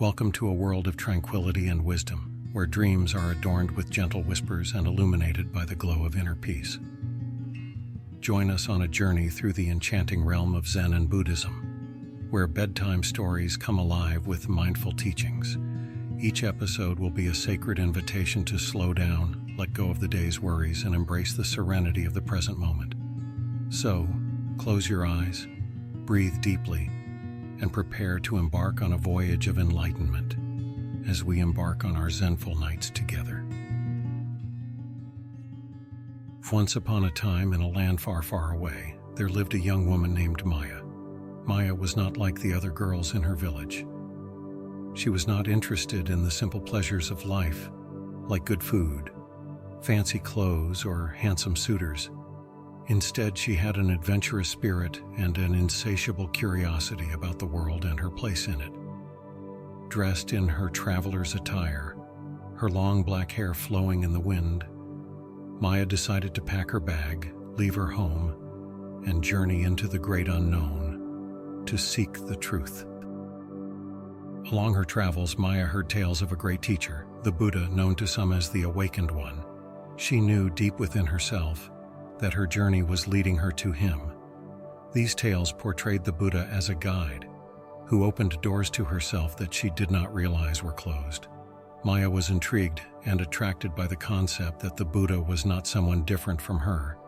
Welcome to a world of tranquility and wisdom, where dreams are adorned with gentle whispers and illuminated by the glow of inner peace. Join us on a journey through the enchanting realm of Zen and Buddhism, where bedtime stories come alive with mindful teachings. Each episode will be a sacred invitation to slow down, let go of the day's worries, and embrace the serenity of the present moment. So, close your eyes, breathe deeply, and prepare to embark on a voyage of enlightenment as we embark on our Zenful Nights together. Once upon a time, in a land far, far away, there lived a young woman named Maya. Maya was not like the other girls in her village. She was not interested in the simple pleasures of life, like good food, fancy clothes, or handsome suitors. Instead, she had an adventurous spirit and an insatiable curiosity about the world and her place in it. Dressed in her traveler's attire, her long black hair flowing in the wind, Maya decided to pack her bag, leave her home, and journey into the great unknown to seek the truth. Along her travels, Maya heard tales of a great teacher, the Buddha, known to some as the Awakened One. She knew deep within herself that her journey was leading her to him. These tales portrayed the Buddha as a guide who opened doors to herself that she did not realize were closed. Maya was intrigued and attracted by the concept that the Buddha was not someone different from her.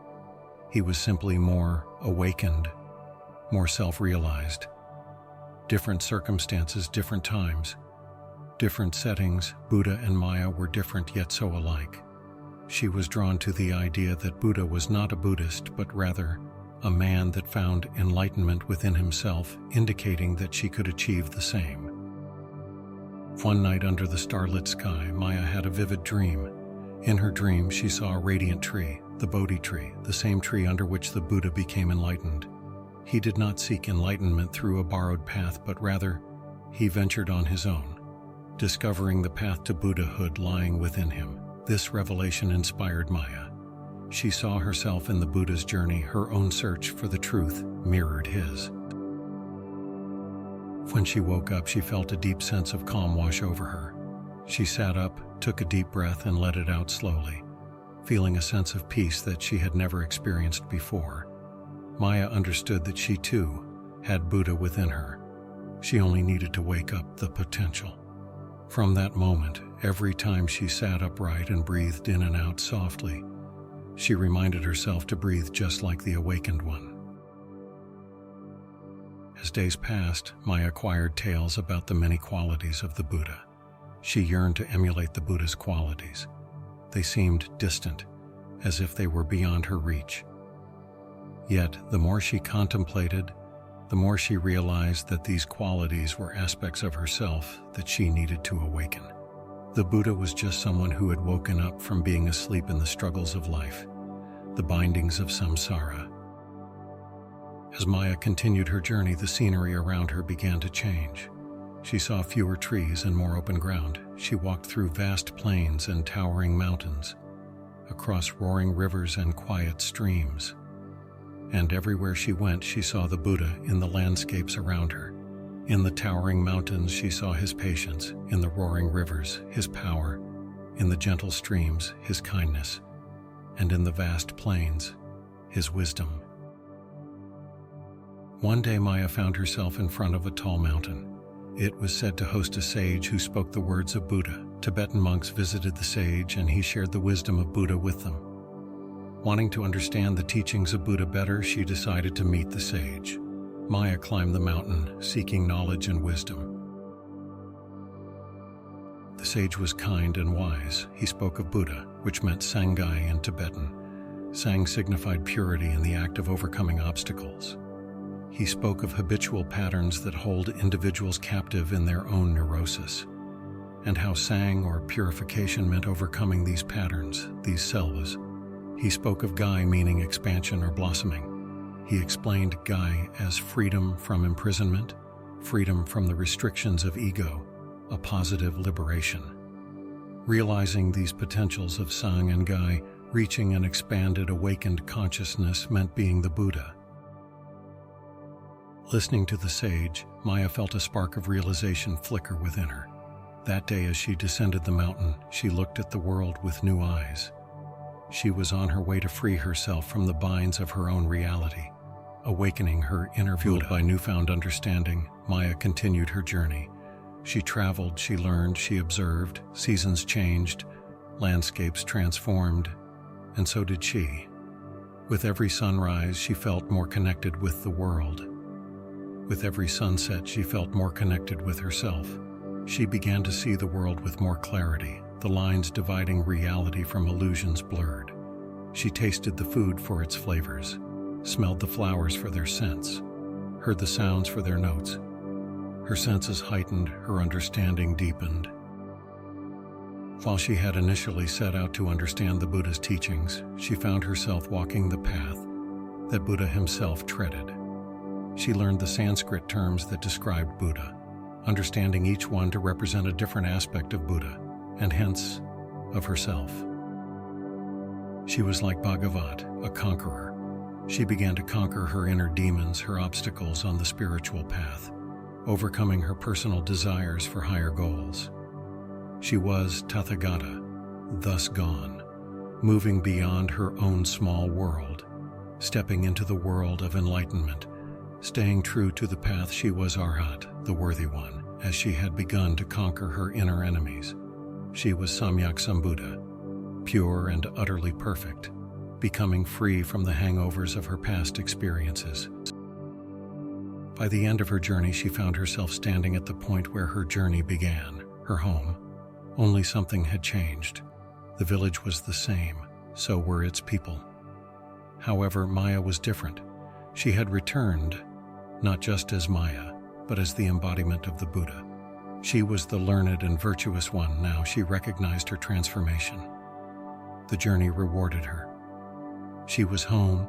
He was simply more awakened, more self-realized. Different circumstances, different times, different settings. Buddha and Maya were different yet so alike. She was drawn to the idea that Buddha was not a Buddhist, but rather a man that found enlightenment within himself, indicating that she could achieve the same. One night under the starlit sky, Maya had a vivid dream. In her dream, she saw a radiant tree, the Bodhi tree, the same tree under which the Buddha became enlightened. He did not seek enlightenment through a borrowed path, but rather, he ventured on his own, discovering the path to Buddhahood lying within him. This revelation inspired Maya. She saw herself in the Buddha's journey. Her own search for the truth mirrored his. When she woke up, she felt a deep sense of calm wash over her. She sat up, took a deep breath, and let it out slowly, feeling a sense of peace that she had never experienced before. Maya understood that she too had Buddha within her. She only needed to wake up the potential. From that moment, every time she sat upright and breathed in and out softly, she reminded herself to breathe just like the Awakened One. As days passed, Maya acquired tales about the many qualities of the Buddha. She yearned to emulate the Buddha's qualities. They seemed distant, as if they were beyond her reach. Yet, the more she contemplated, the more she realized that these qualities were aspects of herself that she needed to awaken. The Buddha was just someone who had woken up from being asleep in the struggles of life, the bindings of samsara. As Maya continued her journey, the scenery around her began to change. She saw fewer trees and more open ground. She walked through vast plains and towering mountains, across roaring rivers and quiet streams. And everywhere she went, she saw the Buddha in the landscapes around her. In the towering mountains, she saw his patience. In the roaring rivers, his power. In the gentle streams, his kindness. And in the vast plains, his wisdom. One day, Maya found herself in front of a tall mountain. It was said to host a sage who spoke the words of Buddha. Tibetan monks visited the sage, and he shared the wisdom of Buddha with them. Wanting to understand the teachings of Buddha better, she decided to meet the sage. Maya climbed the mountain, seeking knowledge and wisdom. The sage was kind and wise. He spoke of Buddha, which meant Sangai in Tibetan. Sang signified purity in the act of overcoming obstacles. He spoke of habitual patterns that hold individuals captive in their own neurosis, and how Sang, or purification, meant overcoming these patterns, these selvas. He spoke of Gai, meaning expansion or blossoming. He explained Gai as freedom from imprisonment, freedom from the restrictions of ego, a positive liberation. Realizing these potentials of Sang and Gai, reaching an expanded, awakened consciousness meant being the Buddha. Listening to the sage, Maya felt a spark of realization flicker within her. That day, as she descended the mountain, she looked at the world with new eyes. She was on her way to free herself from the binds of her own reality, awakening her inner Buddha. Fueled by newfound understanding, Maya continued her journey. She traveled, she learned, she observed, seasons changed, landscapes transformed, and so did she. With every sunrise, she felt more connected with the world. With every sunset, she felt more connected with herself. She began to see the world with more clarity, the lines dividing reality from illusions blurred. She tasted the food for its flavors, smelled the flowers for their scents, heard the sounds for their notes. Her senses heightened, her understanding deepened. While she had initially set out to understand the Buddha's teachings, she found herself walking the path that Buddha himself treaded. She learned the Sanskrit terms that described Buddha, understanding each one to represent a different aspect of Buddha, and hence, of herself. She was like Bhagavat, a conqueror. She began to conquer her inner demons, her obstacles on the spiritual path, overcoming her personal desires for higher goals. She was Tathagata, thus gone, moving beyond her own small world, stepping into the world of enlightenment. Staying true to the path, she was Arhat, the worthy one, as she had begun to conquer her inner enemies. She was Samyak Sambuddha, pure and utterly perfect, becoming free from the hangovers of her past experiences. By the end of her journey, she found herself standing at the point where her journey began, her home. Only something had changed. The village was the same, so were its people. However, Maya was different. She had returned, not just as Maya, but as the embodiment of the Buddha. She was the learned and virtuous one. Now she recognized her transformation. The journey rewarded her. She was home,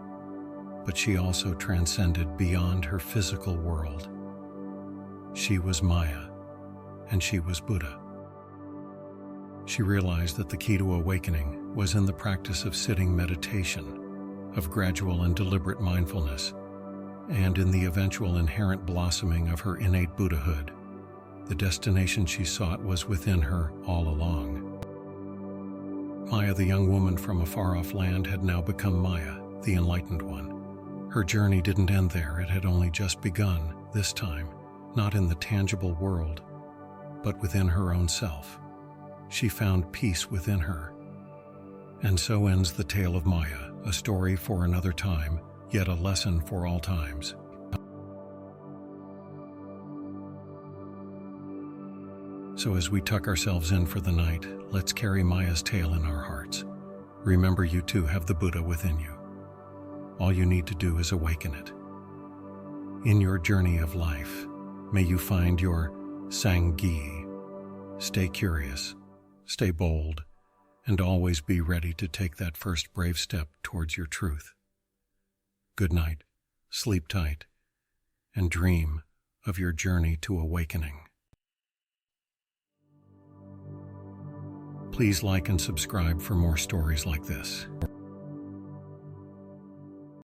but she also transcended beyond her physical world. She was Maya, and she was Buddha. She realized that the key to awakening was in the practice of sitting meditation, of gradual and deliberate mindfulness, and in the eventual inherent blossoming of her innate Buddhahood. The destination she sought was within her all along. Maya, the young woman from a far-off land, had now become Maya, the enlightened one. Her journey didn't end there. It had only just begun, this time, not in the tangible world, but within her own self. She found peace within her. And so ends the tale of Maya, a story for another time, yet a lesson for all times. So as we tuck ourselves in for the night, let's carry Maya's tale in our hearts. Remember, you too have the Buddha within you. All you need to do is awaken it. In your journey of life, may you find your Sanghi. Stay curious, stay bold, and always be ready to take that first brave step towards your truth. Good night, sleep tight, and dream of your journey to awakening. Please like and subscribe for more stories like this.